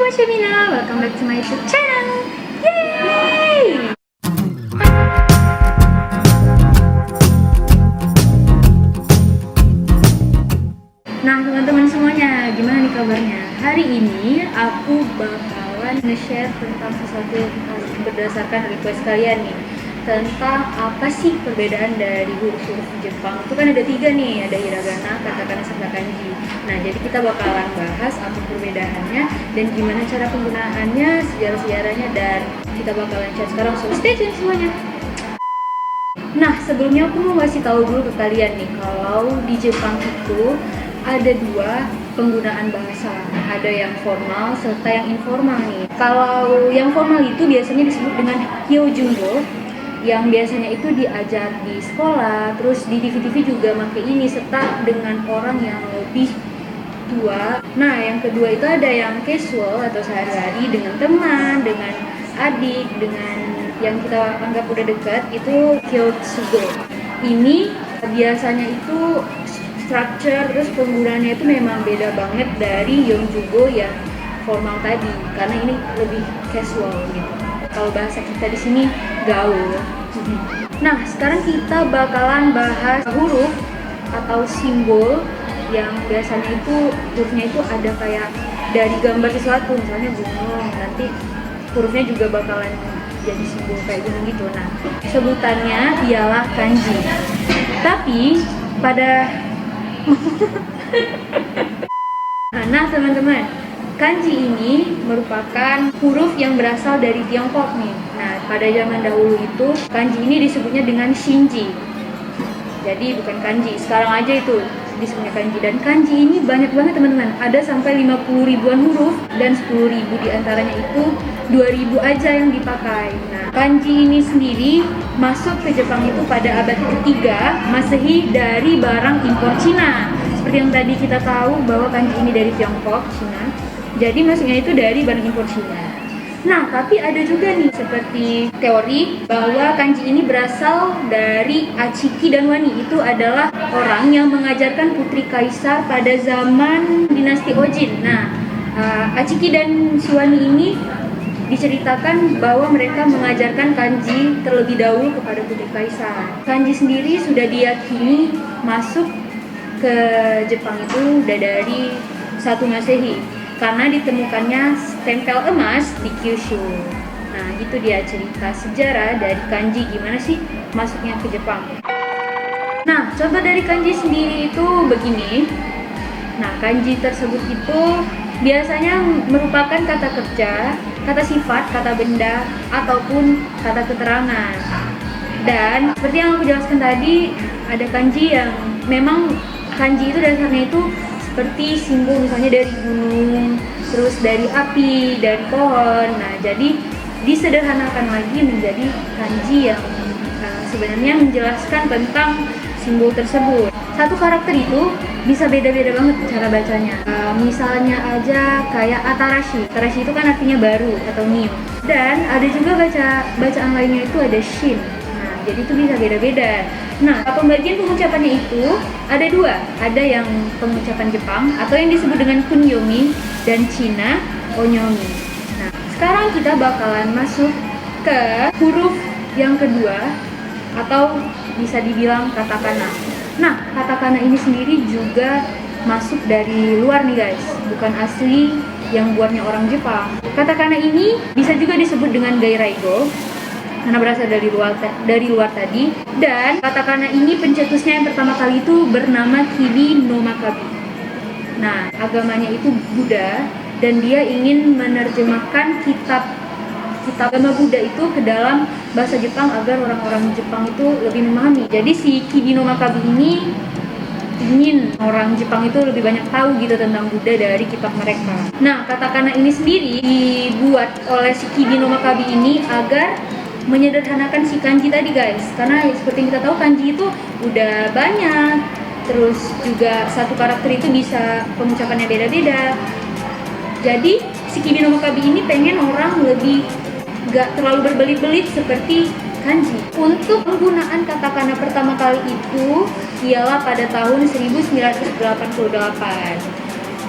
Shemina, welcome back to my YouTube channel. Yay! Nah teman-teman semuanya, gimana nih kabarnya? Hari ini aku bakalan nge-share tentang sesuatu berdasarkan request kalian nih, tentang apa sih perbedaan dari huruf-huruf Jepang. Itu kan ada 3 nih, ada hiragana, katakana, serta kanji. Nah jadi kita bakalan bahas apa perbedaannya dan gimana cara penggunaannya, sejarah-sejarahnya, dan kita bakalan chat sekarang. So stay tune semuanya. Nah sebelumnya aku mau kasih tahu dulu ke kalian nih, kalau di Jepang itu ada 2 penggunaan bahasa, ada yang formal serta yang informal nih. Kalau yang formal itu biasanya disebut dengan hyojungo, yang biasanya itu diajar di sekolah, terus di TV-TV juga pakai ini, serta dengan orang yang lebih tua. Nah yang kedua itu ada yang casual atau sehari-hari dengan teman, dengan adik, dengan yang kita anggap udah dekat, itu kyotsugo. Ini biasanya itu structure terus penggunaannya itu memang beda banget dari yonjugo yang formal tadi, karena ini lebih casual gitu. Kalau bahasa kita di sini gaul. Nah, sekarang kita bakalan bahas huruf atau simbol yang biasanya itu hurufnya itu ada kayak dari gambar sesuatu, misalnya gunung, nanti hurufnya juga bakalan jadi simbol kayak gunung gitu. Nah, sebutannya ialah kanji. Tapi pada nah teman-teman, kanji ini merupakan huruf yang berasal dari Tiongkok nih. Nah pada zaman dahulu itu kanji ini disebutnya dengan shinji, jadi bukan kanji. Sekarang aja itu disebutnya kanji, dan kanji ini banyak banget teman-teman, ada sampai 50 ribuan huruf, dan 10 ribu diantaranya itu 2000 aja yang dipakai. Nah kanji ini sendiri masuk ke Jepang itu pada abad ketiga Masehi dari barang impor Cina. Seperti yang tadi kita tahu bahwa kanji ini dari Tiongkok, Cina, jadi masuknya itu dari barang impor Cina. Nah tapi ada juga nih seperti teori bahwa kanji ini berasal dari Achiki dan Wani. Itu adalah orang yang mengajarkan putri kaisar pada zaman dinasti Ojin. Nah Achiki dan Wani ini diceritakan bahwa mereka mengajarkan kanji terlebih dahulu kepada putri kaisar. Kanji sendiri sudah diyakini masuk ke Jepang itu udah dari 1 Masehi karena ditemukannya stempel emas di Kyushu. Nah itu dia cerita sejarah dari kanji, gimana sih masuknya ke Jepang. Nah contoh dari kanji sendiri itu begini. Nah kanji tersebut itu biasanya merupakan kata kerja, kata sifat, kata benda, ataupun kata keterangan. Dan seperti yang aku jelaskan tadi, ada kanji yang memang kanji itu dasarnya itu seperti simbol, misalnya dari gunung, terus dari api, dari pohon. Nah jadi disederhanakan lagi menjadi kanji yang sebenarnya menjelaskan tentang simbol tersebut. Satu karakter itu bisa beda-beda banget cara bacanya. Misalnya aja kayak atarashi. Atarashi itu kan artinya baru atau new. Dan ada juga bacaan lainnya itu ada shin. Nah, jadi itu bisa beda-beda. Nah, pembagian pengucapannya itu ada 2. Ada yang pengucapan Jepang atau yang disebut dengan kunyomi, dan Cina onyomi. Nah, sekarang kita bakalan masuk ke huruf yang kedua atau bisa dibilang katakana. Nah, katakana ini sendiri juga masuk dari luar nih guys, bukan asli yang buatnya orang Jepang. Katakana ini bisa juga disebut dengan gairaigo karena berasal dari luar tadi. Dan katakana ini pencetusnya yang pertama kali itu bernama Kibi no Makabi. Nah, agamanya itu Buddha, dan dia ingin menerjemahkan kitab agama Buddha itu ke dalam bahasa Jepang agar orang-orang Jepang itu lebih memahami. Jadi si Kibi no Makabi ini ingin orang Jepang itu lebih banyak tahu gitu tentang Buddha dari kitab mereka. Nah, katakana ini sendiri dibuat oleh si Kibi no Makabi ini agar menyederhanakan si kanji tadi guys, karena seperti yang kita tahu kanji itu udah banyak, terus juga satu karakter itu bisa pengucapannya beda-beda. Jadi si Kibi no Makabi ini pengen orang lebih gak terlalu berbelit-belit seperti kanji. Untuk penggunaan katakana pertama kali itu ialah pada tahun 1988.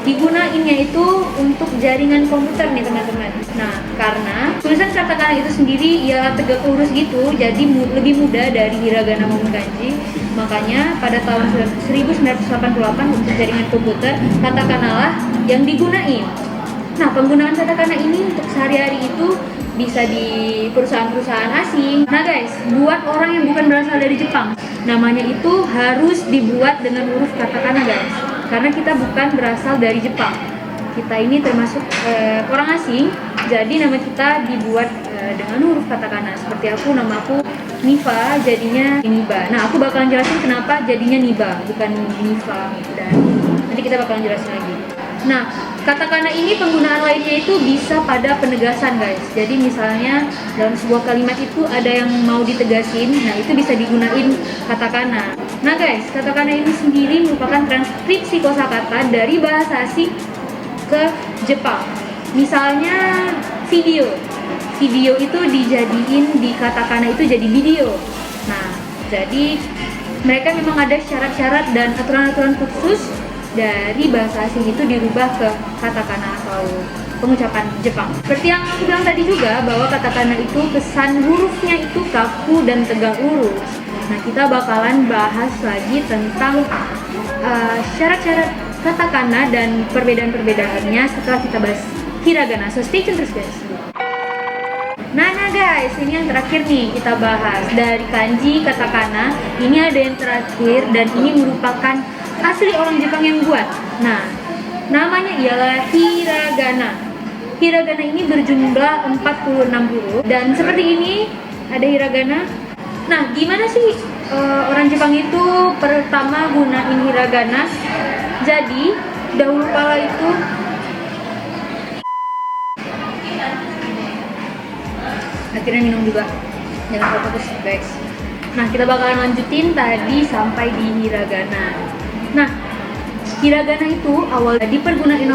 digunainnya itu untuk jaringan komputer nih teman-teman. Nah, karena tulisan katakana itu sendiri ya tegak lurus gitu, jadi lebih mudah dari hiragana maupun kanji. Makanya pada tahun 1988 untuk jaringan komputer, katakana lah yang digunain. Nah, penggunaan katakana ini untuk sehari-hari itu bisa di perusahaan-perusahaan asing. Nah guys, buat orang yang bukan berasal dari Jepang, namanya itu harus dibuat dengan huruf katakana guys. Karena kita bukan berasal dari Jepang. Kita ini termasuk orang asing, jadi nama kita dibuat dengan huruf katakana. Seperti nama aku Niva, jadinya Niba. Nah, aku bakalan jelasin kenapa jadinya Niba, bukan Niva. Dan nanti kita bakalan jelasin lagi. Nah, katakana ini penggunaan lainnya itu bisa pada penegasan guys. Jadi misalnya dalam sebuah kalimat itu ada yang mau ditegasin, nah itu bisa digunain katakana. Nah guys, katakana ini sendiri merupakan transkripsi kosakata dari bahasa asing ke Jepang. Misalnya video itu dijadiin di katakana itu jadi video. Nah, jadi mereka memang ada syarat-syarat dan aturan-aturan khusus dari bahasa asing itu dirubah ke katakana atau pengucapan Jepang. Seperti yang aku bilang tadi juga, bahwa katakana itu kesan hurufnya itu kaku dan tegak lurus. Nah, kita bakalan bahas lagi tentang syarat-syarat katakana dan perbedaan-perbedaannya setelah kita bahas hiragana. So stay tune terus guys. Nah guys, ini yang terakhir nih kita bahas dari kanji, katakana. Ini ada yang terakhir dan ini merupakan asli orang Jepang yang buat. Nah, namanya ialah hiragana. Hiragana ini berjumlah 46 huruf dan seperti ini ada hiragana. Nah, gimana sih orang Jepang itu pertama gunain hiragana? Jadi, dahulu kala itu akhirnya minum juga. Jangan fokus guys. Nah, kita bakalan lanjutin tadi sampai di hiragana. Nah, hiragana itu awal dipergunakan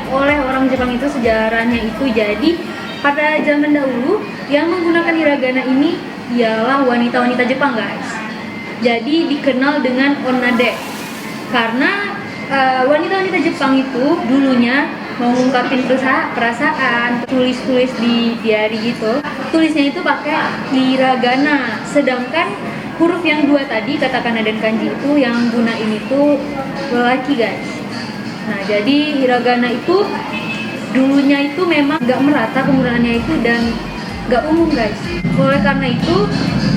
oleh orang Jepang itu sejarahnya itu jadi pada zaman dahulu yang menggunakan hiragana ini ialah wanita-wanita Jepang guys. Jadi dikenal dengan onade karena wanita-wanita Jepang itu dulunya mau ngungkapin perasaan, tulis-tulis di diary gitu, tulisnya itu pakai hiragana. Sedangkan huruf yang dua tadi, katakana dan kanji itu yang gunain itu lelaki guys. Nah, jadi hiragana itu dulunya itu memang nggak merata penggunaannya itu dan nggak umum guys. Oleh karena itu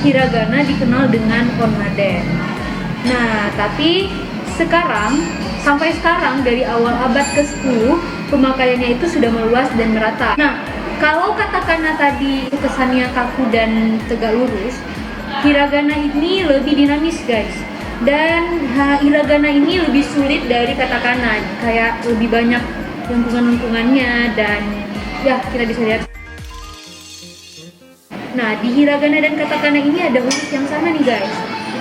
hiragana dikenal dengan onade. Nah, tapi sampai sekarang dari awal abad ke-10 pemakaiannya itu sudah meluas dan merata. Nah, kalau katakana tadi kesannya kaku dan tegak lurus, hiragana ini lebih dinamis guys. Dan hiragana ini lebih sulit dari katakana, kayak lebih banyak lengkungan-lengkungannya dan ya kita bisa lihat. Nah, di hiragana dan katakana ini ada huruf yang sama nih guys.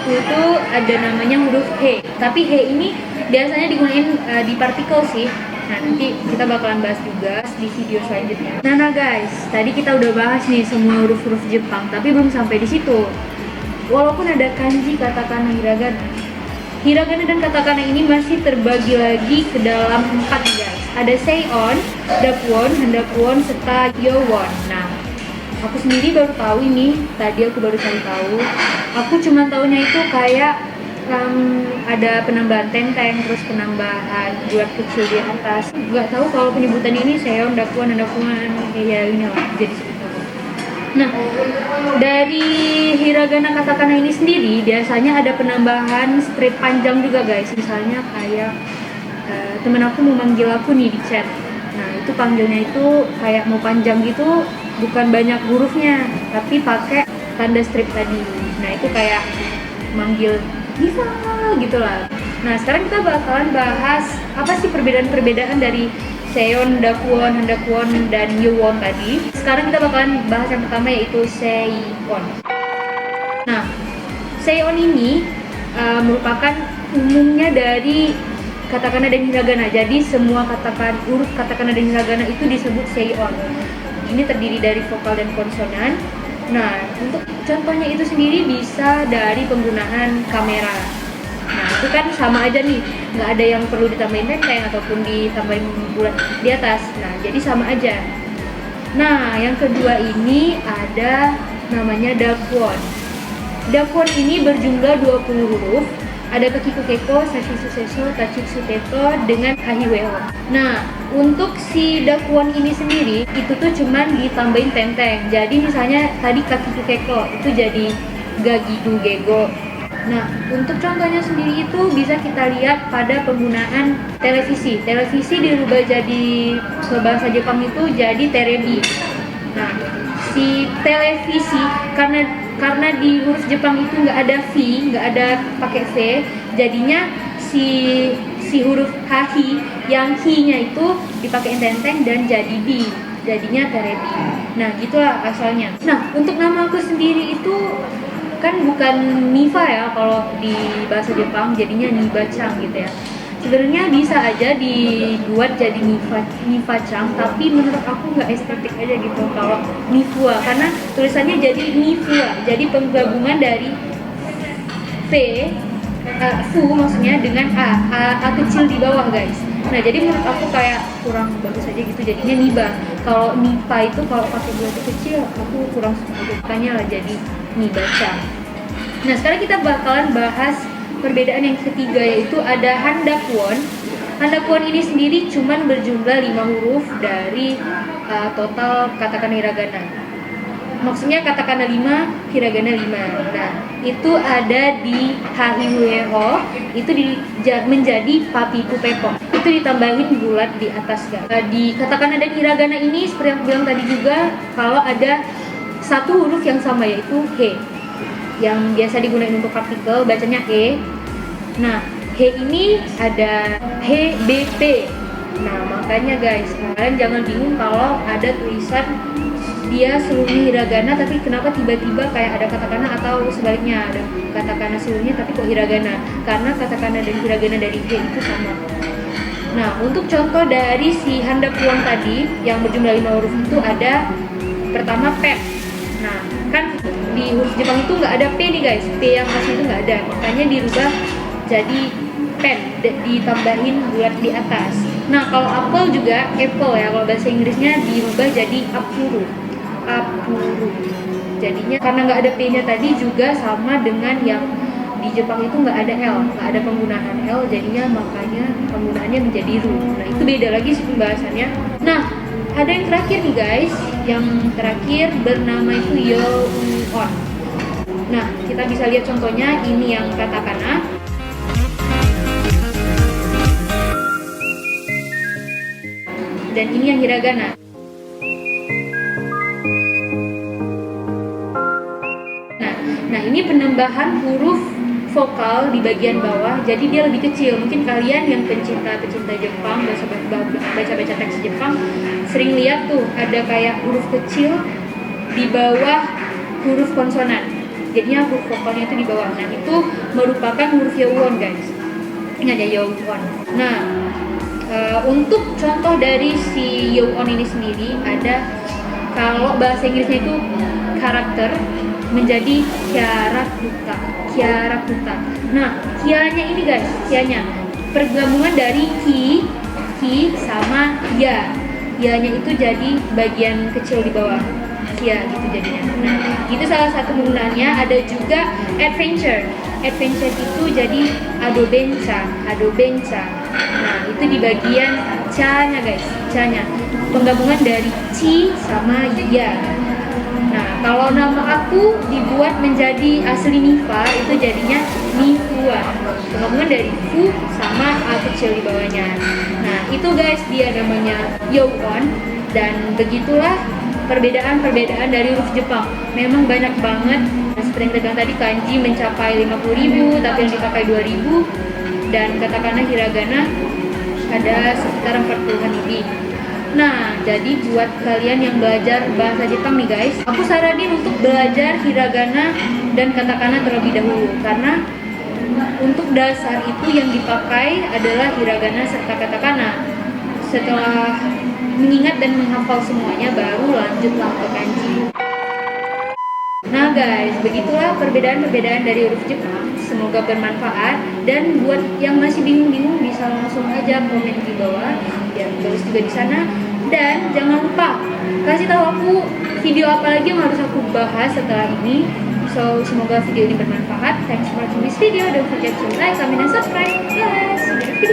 Itu ada namanya huruf he. Tapi he ini biasanya digunakan di partikel sih. Nah, nanti kita bakalan bahas juga di video selanjutnya. Nah guys, tadi kita udah bahas nih semua huruf-huruf Jepang, tapi belum sampai di situ. Walaupun ada kanji, katakana, hiragana, hiragana dan katakana ini masih terbagi lagi ke dalam 4 guys. Ada seion, dakwon, handakwon, serta yowon. Nah, aku sendiri baru tahu ini. Tadi aku baru cari tahu. Aku cuma taunya itu kayak ada penambahan tenteng, terus penambahan bulat kecil di atas. Gak tahu kalau penyebutan ini seion, dakwon, handakwon, ya ini lah jadi seperti itu. Nah, dari hiragana katakana ini sendiri biasanya ada penambahan strip panjang juga guys. Misalnya kayak temen aku mau manggil aku nih di chat. Nah, itu panggilnya itu kayak mau panjang gitu, bukan banyak hurufnya, tapi pakai tanda strip tadi. Nah, itu kayak manggil Diva gitu lah. Nah, sekarang kita bakalan bahas apa sih perbedaan-perbedaan dari seion, dakwon, handakwon, dan yowon tadi. Sekarang kita bakalan bahas yang pertama yaitu seion. Nah, seion ini merupakan umumnya dari katakana dan hiragana. Jadi semua huruf katakana dan hiragana itu disebut seion. Ini terdiri dari vokal dan konsonan. Nah, untuk contohnya itu sendiri bisa dari penggunaan kamera. Nah, itu kan sama aja nih, nggak ada yang perlu ditambahin tenteng ataupun ditambahin bulat di atas. Nah, jadi sama aja. Nah, yang kedua ini ada namanya dakwon. Dakwon ini berjumlah 20 huruf. Ada Kakiku Keko, Sakisu Seso, Tachitsu Teto dengan Ahiweo. Nah, untuk si dakwon ini sendiri itu tuh cuman ditambahin tenteng. Jadi misalnya tadi Kakiku Keko itu jadi Gagidu Gego. Nah, untuk contohnya sendiri itu bisa kita lihat pada penggunaan televisi. Televisi dirubah jadi ke bahasa Jepang itu jadi terebi. Nah, si televisi karena di huruf Jepang itu nggak ada V, nggak ada pakai V, jadinya si huruf hahi yang hi-nya itu dipakai tenteng dan jadi bi, jadinya terebi. Nah, gitulah asalnya. Nah, untuk nama aku sendiri itu kan bukan Niva ya kalau di bahasa Jepang, jadinya Niba-chan gitu ya. Sebenarnya bisa aja dibuat jadi Niva-chan, tapi menurut aku nggak estetik aja gitu kalau Nifua, karena tulisannya jadi Nifua, jadi penggabungan dari V, Fu maksudnya dengan A kecil di bawah guys. Nah, jadi menurut aku kayak kurang bagus aja gitu, jadinya Niba. Kalau Niva itu kalau pakai bulat kecil aku kurang suka aja, makanya lah jadi Niba-chan. Nah, sekarang kita bakalan bahas perbedaan yang ketiga, yaitu ada handakwon. Handakwon ini sendiri cuman berjumlah 5 huruf dari total katakana hiragana. Maksudnya katakana 5, hiragana 5. Nah, itu ada di hahiweho, itu menjadi papipu pepo. Itu ditambahin bulat di atas guys. Di katakana dan hiragana ini seperti yang aku bilang tadi juga, kalau ada satu huruf yang sama yaitu he, yang biasa digunakan untuk partikel bacanya e. Nah, he ini ada he bp. Nah, makanya guys, kalian jangan bingung kalau ada tulisan dia seluruhnya hiragana tapi kenapa tiba-tiba kayak ada katakana, atau sebaliknya ada katakana seluruhnya tapi kok hiragana, karena katakana dan hiragana dari he itu sama. Nah, untuk contoh dari si handakwon tadi yang berjumlah 5 huruf itu ada pertama pen. Nah, kan di huruf Jepang itu nggak ada P nih guys, P yang asli itu nggak ada, makanya dirubah jadi pen, ditambahin bulat di atas. Nah, kalau apple juga apple ya, kalau bahasa Inggrisnya dirubah jadi apuru. Jadinya karena nggak ada P-nya tadi juga sama dengan yang di Jepang itu nggak ada L, nggak ada penggunaan L, jadinya makanya penggunaannya menjadi ru. Nah, itu beda lagi sih pembahasannya. Nah, ada yang terakhir nih guys, yang terakhir bernama itu Yo-on. Nah, kita bisa lihat contohnya, ini yang katakana. Dan ini yang hiragana. Nah, ini penambahan huruf vokal di bagian bawah, jadi dia lebih kecil. Mungkin kalian yang pencinta Jepang, baca teks Jepang, sering lihat tuh ada kayak huruf kecil di bawah huruf konsonan, jadinya huruf vokalnya itu di bawah. Nah, itu merupakan huruf Yo-on guys, ingat ya, Yo-on. Nah, untuk contoh dari si Yo-on ini sendiri ada, kalau bahasa Inggrisnya itu karakter, menjadi Kyarakuta. Nah, kianya ini guys, kianya pergabungan dari ki sama ya. Ya-nya itu jadi bagian kecil di bawah. Ya gitu jadinya. Nah, itu salah satu penggunaannya. Ada juga adventure. Adventure itu jadi adobencha. Nah, itu di bagian ca-nya guys, ca-nya. Penggabungan dari ci sama ya. Nah, kalau nama aku dibuat menjadi asli Niva, itu jadinya Nifua. Penggabungan dari fu sama a kecil di bawahnya. Nah, itu guys dia namanya Yo-on. Dan begitulah perbedaan dari huruf Jepang. Memang banyak banget. Nah, seperti yang kita bilang tadi, kanji mencapai 50.000, tapi yang dipakai 2.000. Dan katakana hiragana ada sekitar 40-an lebih. Nah, jadi buat kalian yang belajar bahasa Jepang nih guys, aku saranin untuk belajar hiragana dan katakana terlebih dahulu, karena untuk dasar itu yang dipakai adalah hiragana serta katakana. Setelah mengingat dan menghafal semuanya, baru lanjutlah ke kanji. Nah guys, begitulah perbedaan-perbedaan dari huruf Jepang. Semoga bermanfaat, dan buat yang masih bingung-bingung bisa langsung aja komen di bawah biar tulis juga di sana. Dan jangan lupa kasih tahu aku video apa lagi yang harus aku bahas setelah ini. So semoga video ini bermanfaat. Thanks for watching this video. Don't forget to like, comment, and subscribe. Bye. See you in the next video.